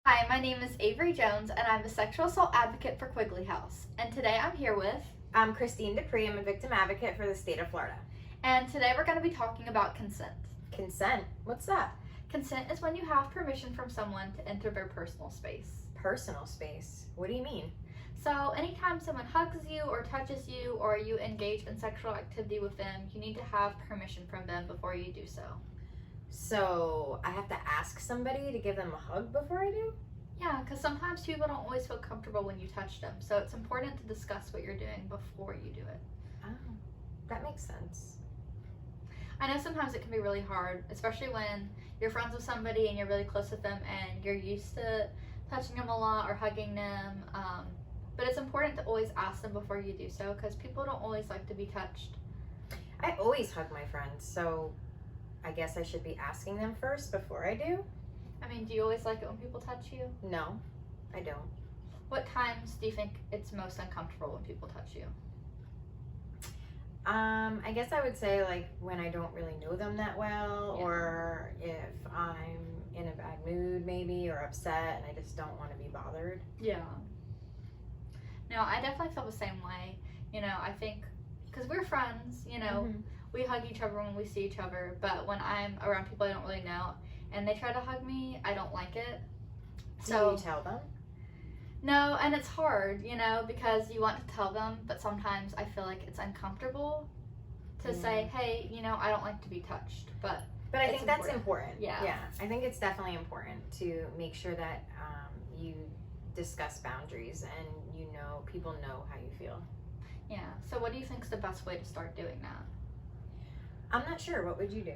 Hi, my name is Avery Jones, and I'm a sexual assault advocate for Quigley House. And today I'm here with... I'm Christine Depre. I'm a victim advocate for the state of Florida. And today we're going to be talking about consent. Consent? What's that? Consent is when you have permission from someone to enter their personal space. Personal space? What do you mean? So anytime someone hugs you or touches you or you engage in sexual activity with them, you need to have permission from them before you do so. So I have to ask somebody to give them a hug before I do? Yeah, because sometimes people don't always feel comfortable when you touch them. So it's important to discuss what you're doing before you do it. Oh, that makes sense. I know sometimes it can be really hard, especially when you're friends with somebody and you're really close with them and you're used to touching them a lot or hugging them. But it's important to always ask them before you do so because people don't always like to be touched. I always hug my friends, so I guess I should be asking them first before I do? I mean, do you always like it when people touch you? No, I don't. What times do you think it's most uncomfortable when people touch you? I guess I would say like when I don't really know them that well, Yeah. or if I'm in a bad mood maybe, or upset and I just don't want to be bothered. Yeah. No, I definitely feel the same way. You know, I think, because we're friends, you know, we hug each other when we see each other, but when I'm around people I don't really know and they try to hug me, I don't like it. So, do you tell them? No, and it's hard, you know, because you want to tell them, but sometimes I feel like it's uncomfortable to say, hey, you know, I don't like to be touched, but I think that's important. Yeah. I think it's definitely important to make sure that you discuss boundaries and you know, people know how you feel. Yeah. So what do you think is the best way to start doing that? I'm not sure. What would you do?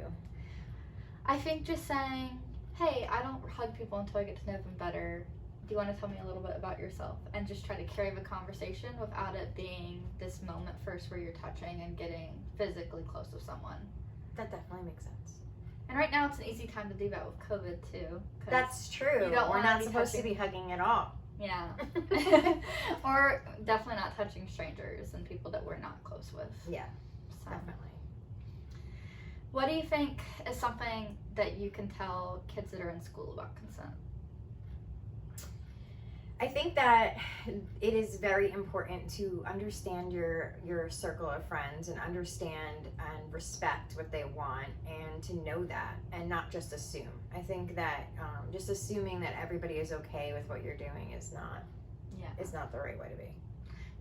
I think just saying, hey, I don't hug people until I get to know them better. Do you want to tell me a little bit about yourself? And just try to carry the conversation without it being this moment first where you're touching and getting physically close with someone. That definitely makes sense. And right now it's an easy time to do that with COVID too. That's true. We're not supposed to be hugging at all. Yeah. Or definitely not touching strangers and people that we're not close with. Yeah, So, definitely. what do you think is something that you can tell kids that are in school about consent? I think that it is very important to understand your circle of friends and understand and respect what they want and to know that and not just assume. I think that just assuming that everybody is okay with what you're doing is not the right way to be.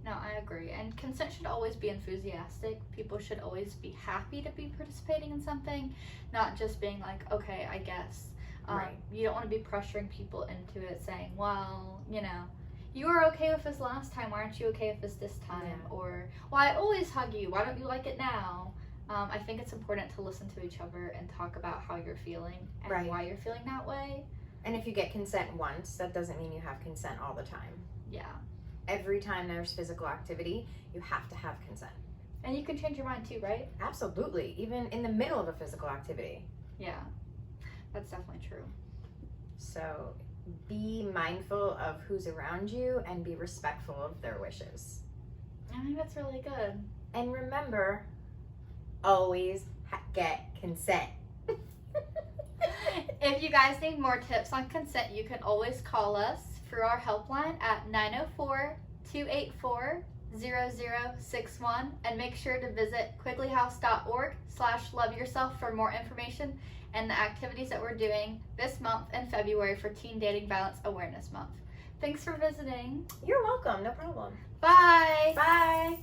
No, I agree. And consent should always be enthusiastic. People should always be happy to be participating in something, not just being like, okay, I guess. Right. You don't want to be pressuring people into it saying, well, you know, you were okay with this last time, why aren't you okay with this time? Yeah. Or, well, I always hug you, why don't you like it now? I think it's important to listen to each other and talk about how you're feeling and why you're feeling that way. And if you get consent once, that doesn't mean you have consent all the time. Yeah. Every time there's physical activity, you have to have consent. And you can change your mind too, right? Absolutely. Even in the middle of a physical activity. Yeah. That's definitely true. So be mindful of who's around you and be respectful of their wishes. I think that's really good. And remember, always get consent. If you guys need more tips on consent, you can always call us through our helpline at 904-284-0061 and make sure to visit quigleyhouse.org/loveyourself for more information and the activities that we're doing this month in February for Teen Dating Violence Awareness Month. Thanks for visiting. You're welcome. No problem. Bye. Bye.